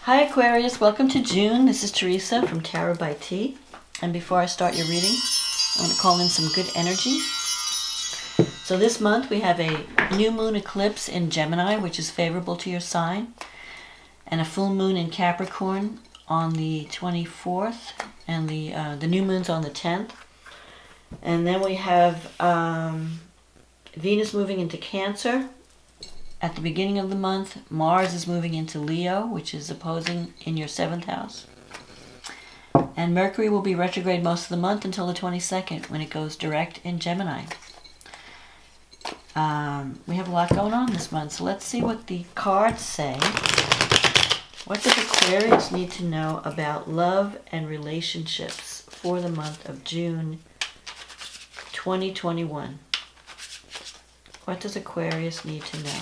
Hi Aquarius, welcome to June. This is Teresa from Tarot by T. And before I start your reading, I want to call in some good energy. So this month we have a new moon eclipse in Gemini, which is favorable to your sign, and a full moon in Capricorn on the 24th, and the new moon's on the 10th. And then we have Venus moving into Cancer at the beginning of the month. Mars is moving into Leo, which is opposing in your 7th house. And Mercury will be retrograde most of the month until the 22nd, when it goes direct in Gemini. We have a lot going on this month, so let's see what the cards say. What does Aquarius need to know about love and relationships for the month of June 2021? What does Aquarius need to know?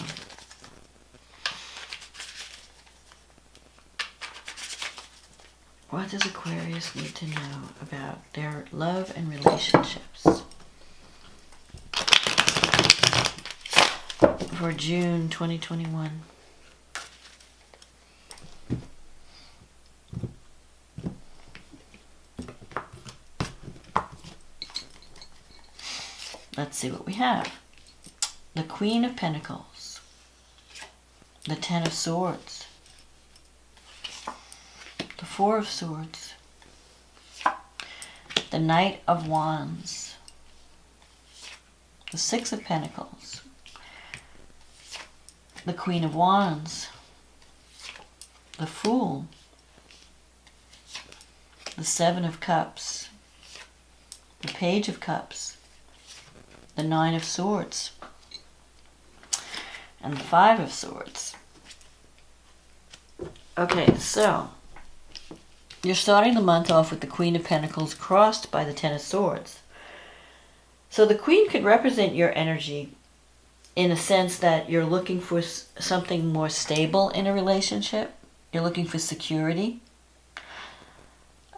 What does Aquarius need to know about their love and relationships for June 2021? Let's see what we have. The Queen of Pentacles, the Ten of Swords, the Four of Swords, the Knight of Wands, the Six of Pentacles, the Queen of Wands, the Fool, the Seven of Cups, the Page of Cups, the Nine of Swords, and the Five of Swords. Okay, so you're starting the month off with the Queen of Pentacles crossed by the Ten of Swords. So the Queen could represent your energy in a sense that you're looking for something more stable in a relationship. You're looking for security.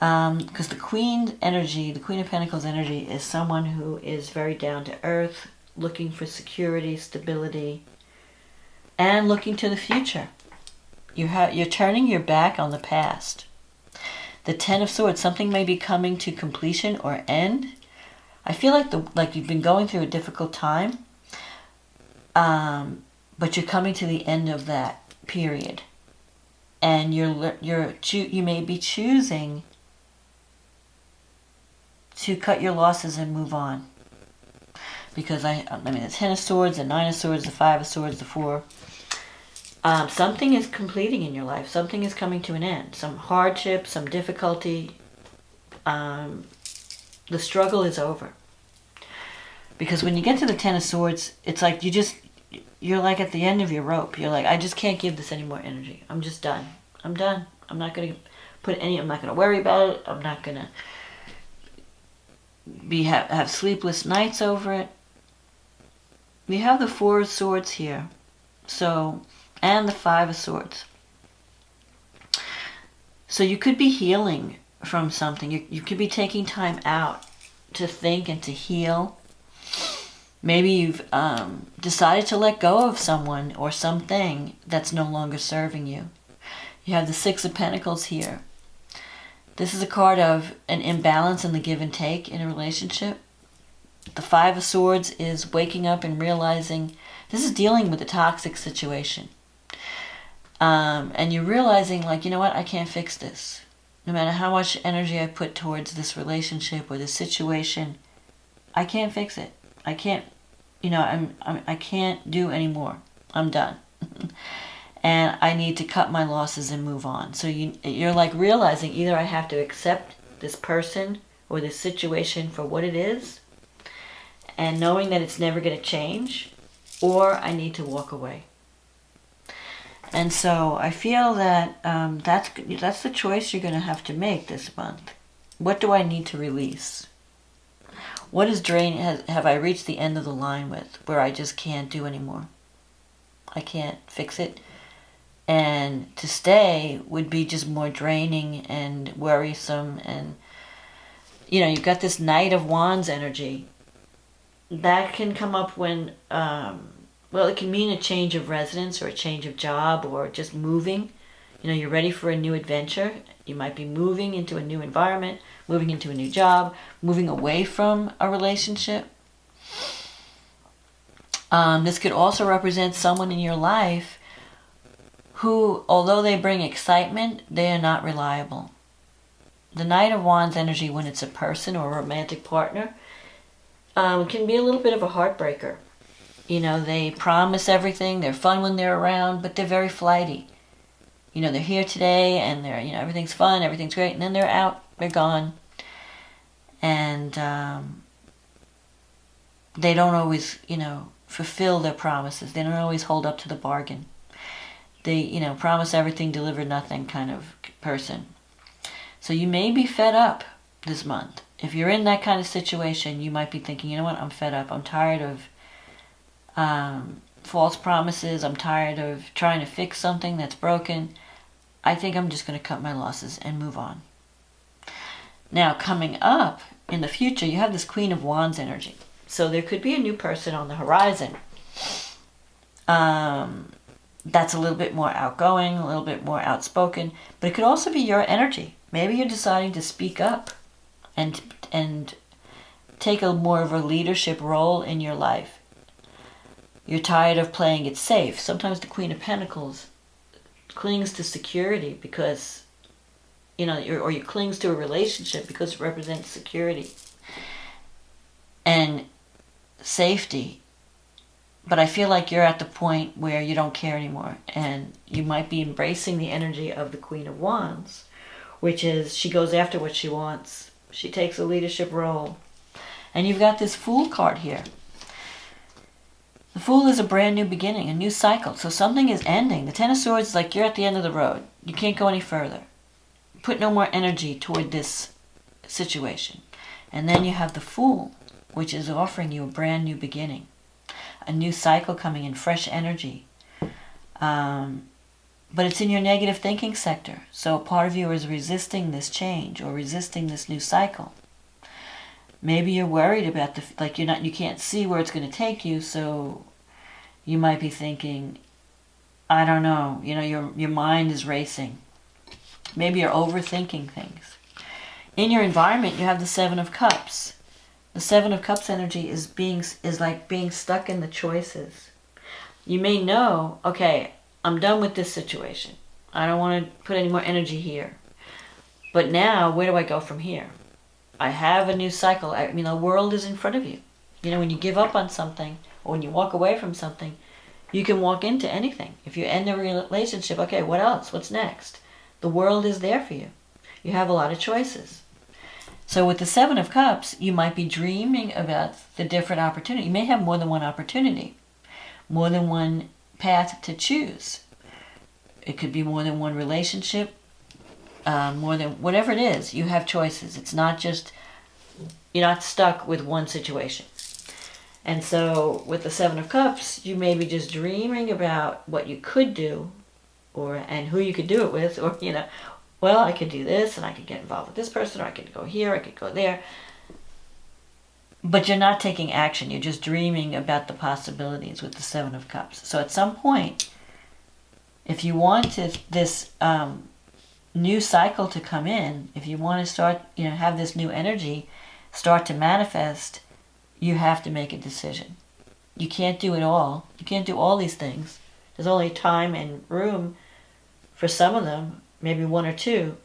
Because the Queen energy, the Queen of Pentacles energy, is someone who is very down to earth, looking for security, stability, and looking to the future. You're turning your back on the past. The Ten of Swords, something may be coming to completion or end. I feel like you've been going through a difficult time, but you're coming to the end of that period, and you may be choosing to cut your losses and move on. Because the Ten of Swords, the Nine of Swords, the Five of Swords, the Four. Something is completing in your life. Something is coming to an end. Some hardship, some difficulty. The struggle is over. Because when you get to the Ten of Swords, it's like you're like at the end of your rope. You're like, I just can't give this any more energy. I'm just done. I'm done. I'm not going to I'm not going to worry about it. I'm not going to have sleepless nights over it. We have the Four of Swords here. And the Five of Swords. So you could be healing from something. You could be taking time out to think and to heal. Maybe you've decided to let go of someone or something that's no longer serving you. You have the Six of Pentacles here. This is a card of an imbalance in the give and take in a relationship. The Five of Swords is waking up and realizing this is dealing with a toxic situation. And you're realizing, like, you know what, I can't fix this. No matter how much energy I put towards this relationship or this situation, I can't fix it. I can't, I can't do anymore. I'm done. And I need to cut my losses and move on. So you're like realizing either I have to accept this person or this situation for what it is, and knowing that it's never going to change, or I need to walk away. And so I feel that that's the choice you're going to have to make this month. What do I need to release? What is draining? Have I reached the end of the line with, where I just can't do anymore? I can't fix it. And to stay would be just more draining and worrisome. And, you've got this Knight of Wands energy. That can come up when it can mean a change of residence or a change of job or just moving. You're ready for a new adventure. You might be moving into a new environment, moving into a new job, moving away from a relationship. This could also represent someone in your life who, although they bring excitement, they are not reliable. The Knight of Wands energy, when it's a person or a romantic partner, can be a little bit of a heartbreaker. They promise everything, they're fun when they're around, but they're very flighty. They're here today and they're, everything's fun, everything's great, and then they're out, they're gone. And they don't always, fulfill their promises. They don't always hold up to the bargain. They, promise everything, deliver nothing kind of person. So you may be fed up this month. If you're in that kind of situation, you might be thinking, you know what, I'm fed up. I'm tired of false promises. I'm tired of trying to fix something that's broken. I think I'm just going to cut my losses and move on. Now, coming up in the future, you have this Queen of Wands energy. So there could be a new person on the horizon. That's a little bit more outgoing, a little bit more outspoken, but it could also be your energy. Maybe you're deciding to speak up and take a more of a leadership role in your life. You're tired of playing it safe. Sometimes the Queen of Pentacles clings to security because, or you clings to a relationship because it represents security and safety. But I feel like you're at the point where you don't care anymore, and you might be embracing the energy of the Queen of Wands, which is she goes after what she wants. She takes a leadership role. And you've got this Fool card here. The Fool is a brand new beginning, a new cycle. So something is ending. The Ten of Swords is like you're at the end of the road. You can't go any further. Put no more energy toward this situation. And then you have the Fool, which is offering you a brand new beginning. A new cycle coming in, fresh energy. But it's in your negative thinking sector. So part of you is resisting this change or resisting this new cycle. Maybe you're worried about you can't see where it's going to take you, so you might be thinking, I don't know, your mind is racing. Maybe you're overthinking things. In your environment, you have the Seven of Cups. The Seven of Cups energy is like being stuck in the choices. You may know, okay, I'm done with this situation. I don't want to put any more energy here. But now, where do I go from here? I have a new cycle. The world is in front of you. When you give up on something or when you walk away from something, you can walk into anything. If you end a relationship, okay, what else? What's next? The world is there for you. You have a lot of choices. So with the Seven of Cups, you might be dreaming about the different opportunity. You may have more than one opportunity, more than one path to choose. It could be more than one relationship, more than whatever it is. You have choices. It's not just, you're not stuck with one situation. And so with the Seven of Cups, you may be just dreaming about what you could do and who you could do it with, or, well, I could do this, and I could get involved with this person, or I could go here, I could go there. But you're not taking action. You're just dreaming about the possibilities with the Seven of Cups. So at some point, if you want this new cycle to come in, if you want to start, have this new energy start to manifest, you have to make a decision. You can't do it all. You can't do all these things. There's only time and room for some of them, maybe one or two.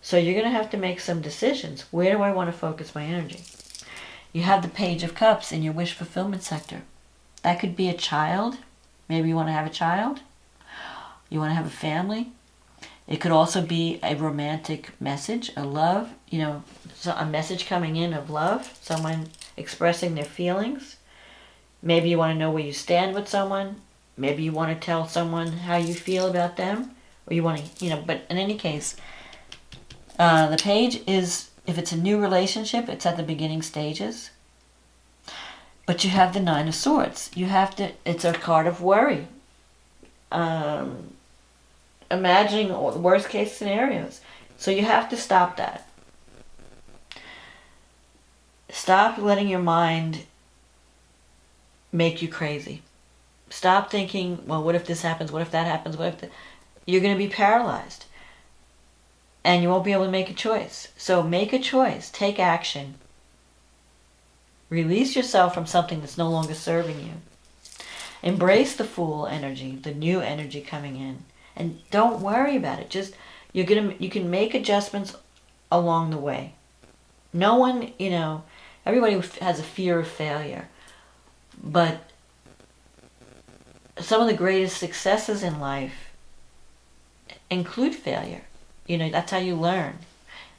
So you're going to have to make some decisions. Where do I want to focus my energy? You have the Page of Cups in your wish fulfillment sector. That could be a child. Maybe you want to have a child. You want to have a family. It could also be a romantic message, a love, so a message coming in of love, someone expressing their feelings. Maybe you want to know where you stand with someone. Maybe you want to tell someone how you feel about them. Or you want to, but in any case, the Page is, if it's a new relationship, it's at the beginning stages. But you have the Nine of Swords. It's a card of worry. Imagining all the worst case scenarios. So you have to stop that. Stop letting your mind make you crazy. Stop thinking, well, what if this happens? What if that happens? you're going to be paralyzed. And you won't be able to make a choice. So make a choice. Take action. Release yourself from something that's no longer serving you. Embrace the Fool energy, the new energy coming in. And don't worry about it. Just, you can make adjustments along the way. No one, everybody has a fear of failure. But some of the greatest successes in life include failure. That's how you learn.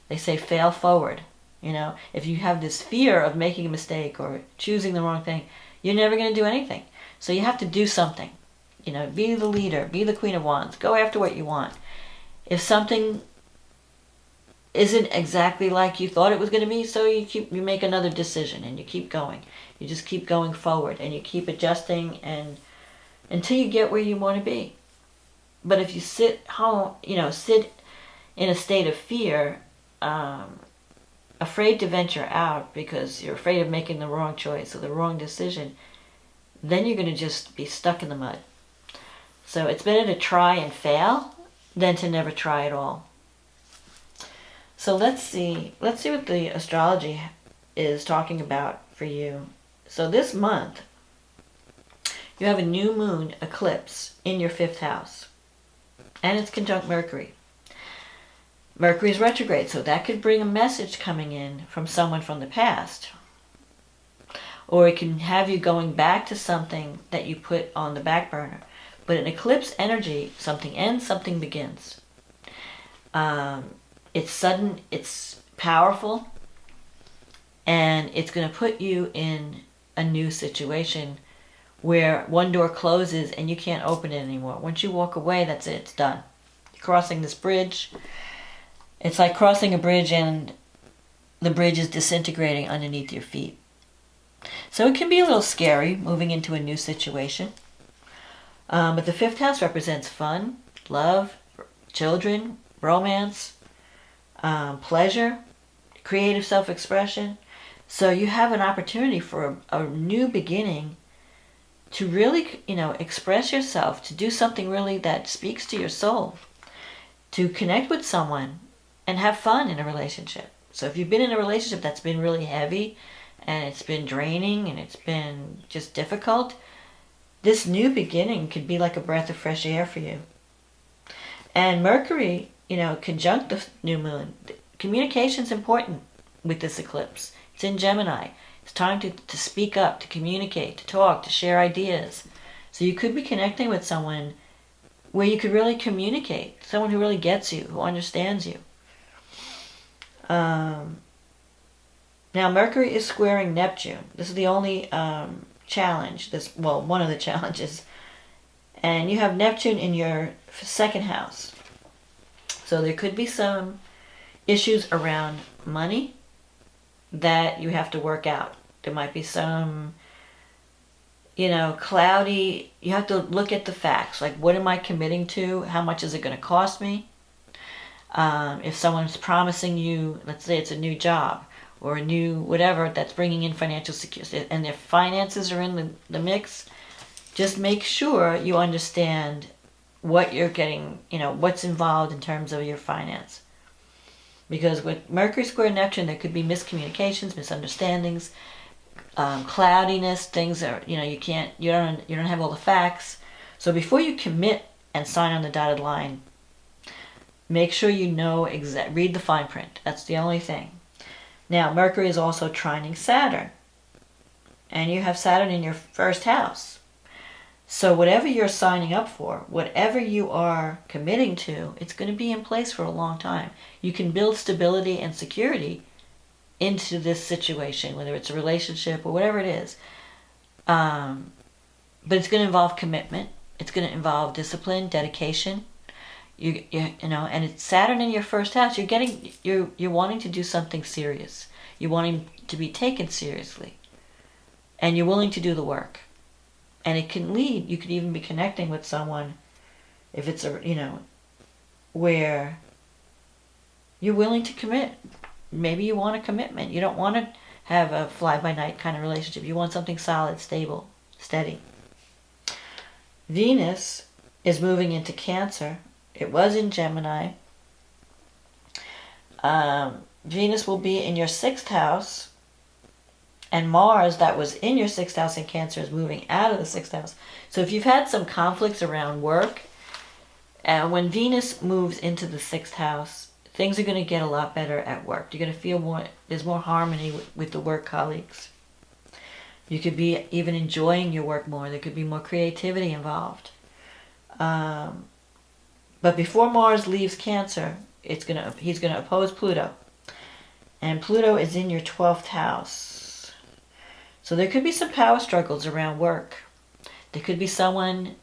They say fail forward. If you have this fear of making a mistake or choosing the wrong thing, you're never going to do anything. So you have to do something. Be the leader, be the Queen of Wands, go after what you want. If something isn't exactly like you thought it was going to be, so you make another decision and you keep going. You just keep going forward and you keep adjusting and until you get where you want to be. But if you sit in a state of fear, afraid to venture out because you're afraid of making the wrong choice or the wrong decision, then you're going to just be stuck in the mud. So it's better to try and fail than to never try at all. So let's see what the astrology is talking about for you. So this month, you have a new moon eclipse in your 5th house. And it's conjunct Mercury. Mercury's retrograde, so that could bring a message coming in from someone from the past. Or it can have you going back to something that you put on the back burner. But in eclipse energy, something ends, something begins. It's sudden, it's powerful, and it's going to put you in a new situation where one door closes and you can't open it anymore. Once you walk away, that's it, it's done. You're crossing this bridge. It's like crossing a bridge and the bridge is disintegrating underneath your feet. So it can be a little scary moving into a new situation. But the 5th house represents fun, love, children, romance, pleasure, creative self-expression. So you have an opportunity for a new beginning to really, express yourself, to do something really that speaks to your soul, to connect with someone and have fun in a relationship. So if you've been in a relationship that's been really heavy and it's been draining and it's been just difficult, this new beginning could be like a breath of fresh air for you. And Mercury, conjunct the new moon. Communication's important with this eclipse. It's in Gemini. It's time to speak up, to communicate, to talk, to share ideas. So you could be connecting with someone where you could really communicate, someone who really gets you, who understands you. Now Mercury is squaring Neptune. This is the only challenge, one of the challenges. And you have Neptune in your 2nd house. So there could be some issues around money that you have to work out. There might be some, cloudy, you have to look at the facts. Like, what am I committing to? How much is it going to cost me? If someone's promising you, let's say it's a new job or a new whatever that's bringing in financial security and their finances are in the mix, just make sure you understand what you're getting, what's involved in terms of your finance. Because with Mercury square Neptune, there could be miscommunications, misunderstandings, cloudiness, things are, you don't have all the facts. So before you commit and sign on the dotted line, make sure you know read the fine print. That's the only thing. Now, Mercury is also trining Saturn. And you have Saturn in your 1st house. So whatever you're signing up for, whatever you are committing to, it's going to be in place for a long time. You can build stability and security into this situation, whether it's a relationship or whatever it is. But it's going to involve commitment. It's going to involve discipline, dedication. And it's Saturn in your 1st house. You're wanting to do something serious. You're wanting to be taken seriously, and you're willing to do the work. And it can lead. You could even be connecting with someone, if it's where you're willing to commit. Maybe you want a commitment. You don't want to have a fly-by-night kind of relationship. You want something solid, stable, steady. Venus is moving into Cancer It was in Gemini. Venus will be in your 6th house, and Mars, that was in your 6th house in Cancer, is moving out of the 6th house. So if you've had some conflicts around work, when Venus moves into the 6th house, things are going to get a lot better at work. You're going to feel more, there's more harmony with the work colleagues. You could be even enjoying your work more. There could be more creativity involved. But before Mars leaves Cancer, he's going to oppose Pluto. And Pluto is in your 12th house. So there could be some power struggles around work. There could be someone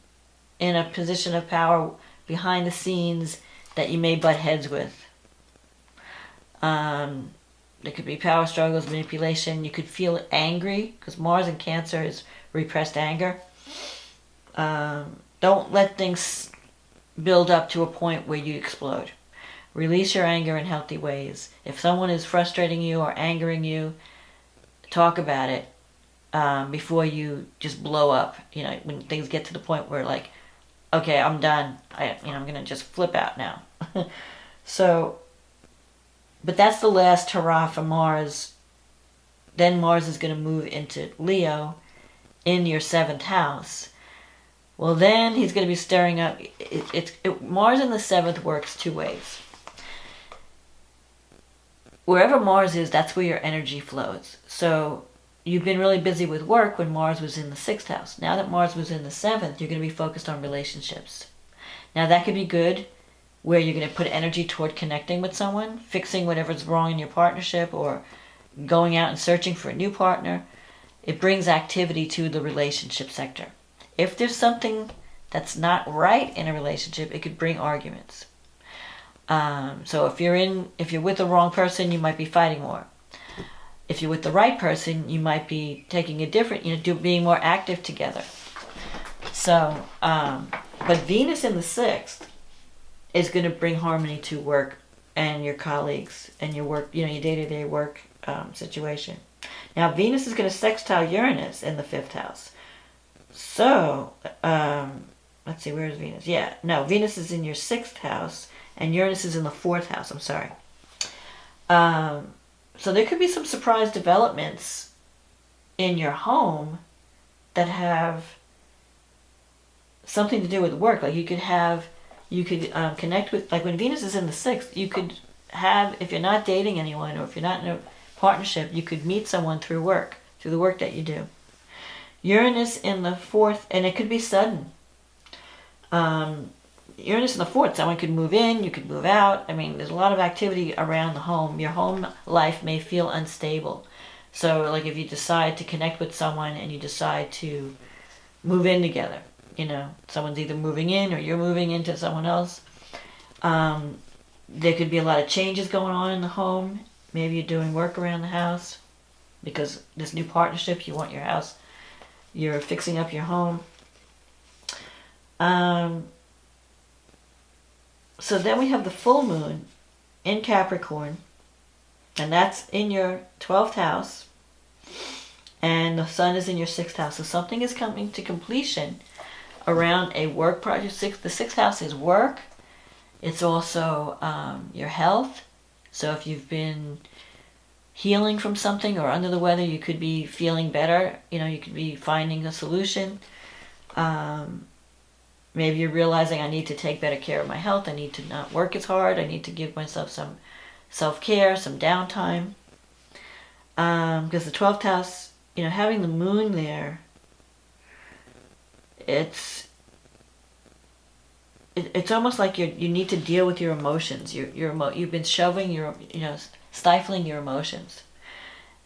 in a position of power behind the scenes that you may butt heads with. There could be power struggles, manipulation. You could feel angry, because Mars in Cancer is repressed anger. Don't let things build up to a point where you explode. Release your anger in healthy ways. If someone is frustrating you or angering you, talk about it before you just blow up. You know, when things get to the point where, like, okay, I'm done. I'm going to just flip out now. But that's the last hurrah for Mars. Then Mars is going to move into Leo in your 7th house. Well, then he's going to be stirring up. Mars in the 7th works two ways. Wherever Mars is, that's where your energy flows. So you've been really busy with work when Mars was in the 6th house. Now that Mars was in the 7th, you're going to be focused on relationships. Now that could be good, where you're going to put energy toward connecting with someone, fixing whatever's wrong in your partnership, or going out and searching for a new partner. It brings activity to the relationship sector. If there's something that's not right in a relationship, it could bring arguments. So if you're with the wrong person, you might be fighting more. If you're with the right person, you might be taking a different, being more active together. So, but Venus in the 6th is going to bring harmony to work and your colleagues and your work, your day-to-day work situation. Now, Venus is going to sextile Uranus in the 5th house. So, let's see, where is Venus? Venus is in your 6th house, and Uranus is in the 4th house. I'm sorry. So there could be some surprise developments in your home that have something to do with work. Like you could connect with, like when Venus is in the 6th, you could have, if you're not dating anyone or if you're not in a partnership, you could meet someone through the work that you do. Uranus in the 4th, and it could be sudden. Uranus in the 4th, someone could move in, you could move out. I mean, there's a lot of activity around the home. Your home life may feel unstable. So, like if you decide to connect with someone and you decide to move in together, someone's either moving in or you're moving into someone else. There could be a lot of changes going on in the home. Maybe you're doing work around the house because this new partnership, you want your house, you're fixing up your home. So then we have the full moon in Capricorn, and that's in your 12th house, and the sun is in your 6th house. So something is coming to completion around a work project. The 6th house is work. It's also your health. So if you've been healing from something or under the weather, you could be feeling better. You could be finding a solution. Maybe you're realizing I need to take better care of my health. I need to not work as hard. I need to give myself some self-care, some downtime. Because the 12th house, having the moon there, it's almost like you need to deal with your emotions. You've been stifling your emotions.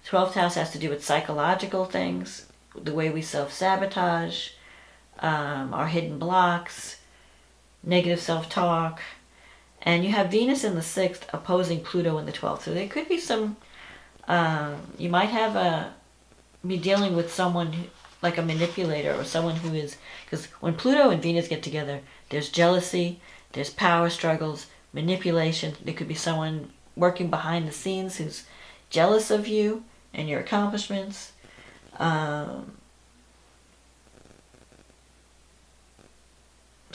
12th house has to do with psychological things, the way we self-sabotage, our hidden blocks, negative self-talk. And you have Venus in the 6th opposing Pluto in the 12th. So there could be some, you might be dealing with someone like a manipulator or someone who is, because when Pluto and Venus get together, there's jealousy, there's power struggles, manipulation. There could be someone working behind the scenes who's jealous of you and your accomplishments.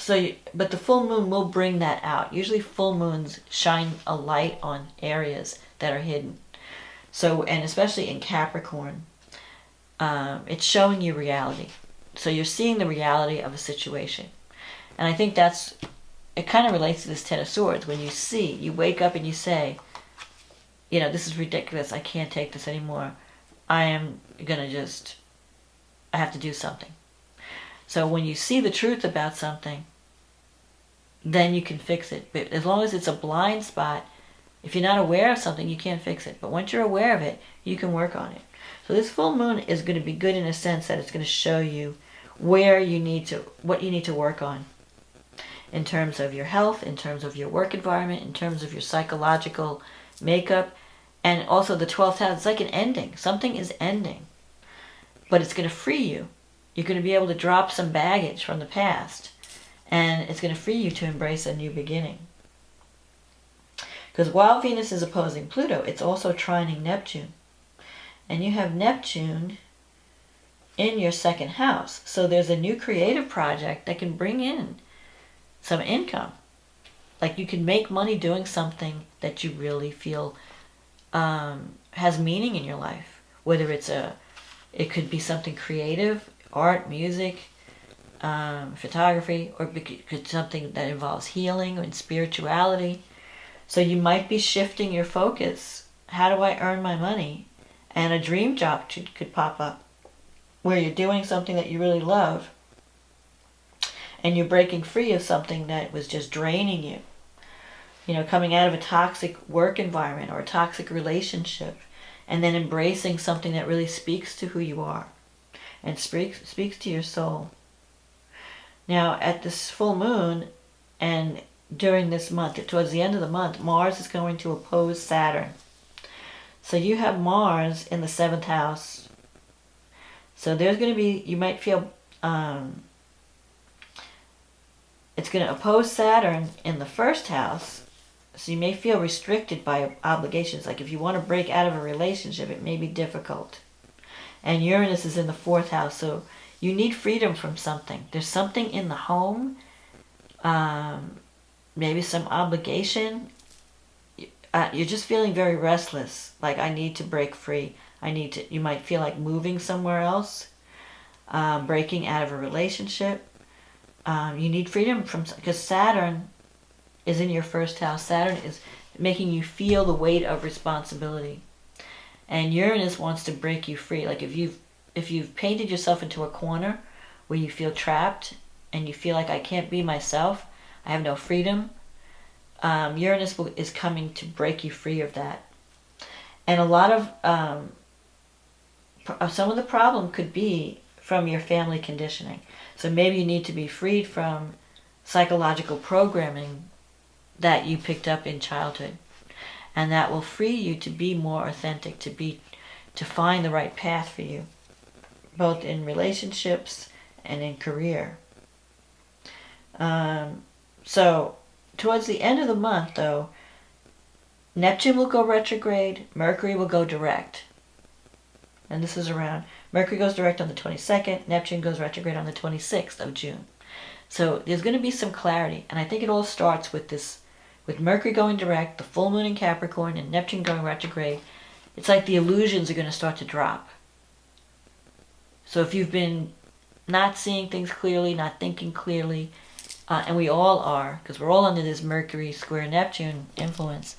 but the full moon will bring that out. Usually full moons shine a light on areas that are hidden. So, and especially in Capricorn, it's showing you reality. So you're seeing the reality of a situation. And I think it kind of relates to this Ten of Swords. When you wake up and you say, this is ridiculous. I can't take this anymore. I have to do something. So when you see the truth about something, then you can fix it. But as long as it's a blind spot, if you're not aware of something, you can't fix it. But once you're aware of it, you can work on it. So this full moon is going to be good in a sense that it's going to show you what you need to work on in terms of your health, in terms of your work environment, in terms of your psychological makeup, and also the 12th house. It's like an ending. Something is ending, but it's going to free you. You're going to be able to drop some baggage from the past, and it's going to free you to embrace a new beginning. Because while Venus is opposing Pluto, it's also trining Neptune. And you have Neptune in your second house. So there's a new creative project that can bring in some income. Like you can make money doing something that you really feel has meaning in your life. Whether it could be something creative, art, music, photography, or it could be something that involves healing and spirituality. So you might be shifting your focus. How do I earn my money? And a dream job could pop up where you're doing something that you really love and you're breaking free of something that was just draining you. Coming out of a toxic work environment or a toxic relationship, and then embracing something that really speaks to who you are and speaks to your soul. Now, at this full moon and during this month, towards the end of the month, Mars is going to oppose Saturn. So you have Mars in the 7th house. So there's going to be, you might feel, it's going to oppose Saturn in the 1st house. So you may feel restricted by obligations. Like if you want to break out of a relationship, it may be difficult. And Uranus is in the 4th house. So you need freedom from something. There's something in the home, maybe some obligation. You're just feeling very restless. Like, I need to break free. You might feel like moving somewhere else, breaking out of a relationship. You need freedom because Saturn is in your 1st house. Saturn is making you feel the weight of responsibility. And Uranus wants to break you free. Like if you've painted yourself into a corner where you feel trapped and you feel like I can't be myself, I have no freedom, Uranus is coming to break you free of that. And a lot of some of the problem could be from your family conditioning. So maybe you need to be freed from psychological programming that you picked up in childhood. And that will free you to be more authentic, to find the right path for you, both in relationships and in career. So towards the end of the month, though, Neptune will go retrograde, Mercury will go direct. And this is around, Mercury goes direct on the 22nd, Neptune goes retrograde on the 26th of June. So there's going to be some clarity, and I think it all starts with Mercury going direct, the full moon in Capricorn, and Neptune going retrograde. It's like the illusions are going to start to drop. So if you've been not seeing things clearly, not thinking clearly, and we all are, because we're all under this Mercury square Neptune influence,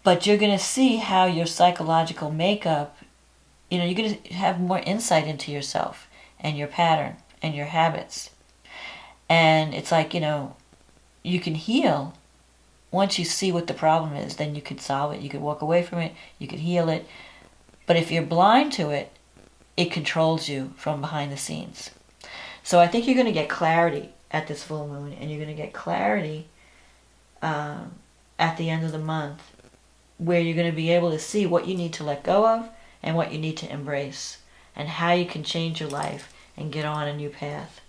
but you're going to see how your psychological makeup, you're going to have more insight into yourself and your pattern and your habits. And it's like, you can heal once you see what the problem is. Then you could solve it. You could walk away from it. You could heal it. But if you're blind to it, it controls you from behind the scenes. So I think you're going to get clarity at this full moon, and you're going to get clarity at the end of the month, where you're going to be able to see what you need to let go of and what you need to embrace, and how you can change your life and get on a new path.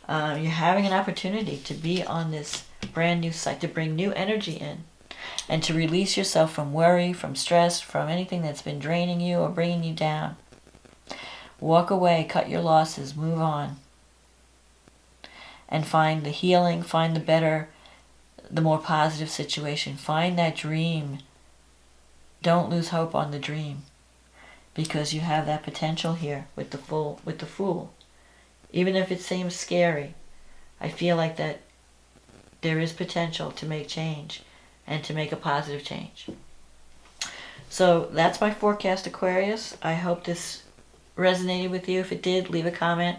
You're having an opportunity to be on this brand new site, to bring new energy in, and to release yourself from worry, from stress, from anything that's been draining you or bringing you down. Walk away, cut your losses, move on. and find the healing, find the better, the more positive situation. Find that dream. Don't lose hope on the dream, because you have that potential here with the Fool. Even if it seems scary, I feel like that there is potential to make change and to make a positive change. So that's my forecast, Aquarius. I hope this resonated with you. If it did, leave a comment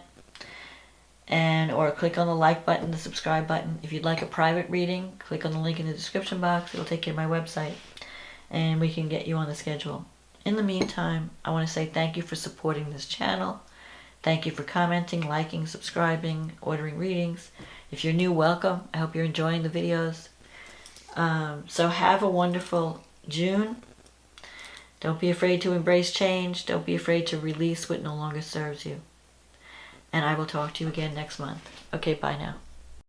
or click on the like button, the subscribe button. If you'd like a private reading, click on the link in the description box. It'll take you to my website and we can get you on the schedule. In the meantime, I want to say thank you for supporting this channel. Thank you for commenting, liking, subscribing, ordering readings. If you're new, welcome. I hope you're enjoying the videos. So have a wonderful June. Don't be afraid to embrace change. Don't be afraid to release what no longer serves you. And I will talk to you again next month. Okay, bye now.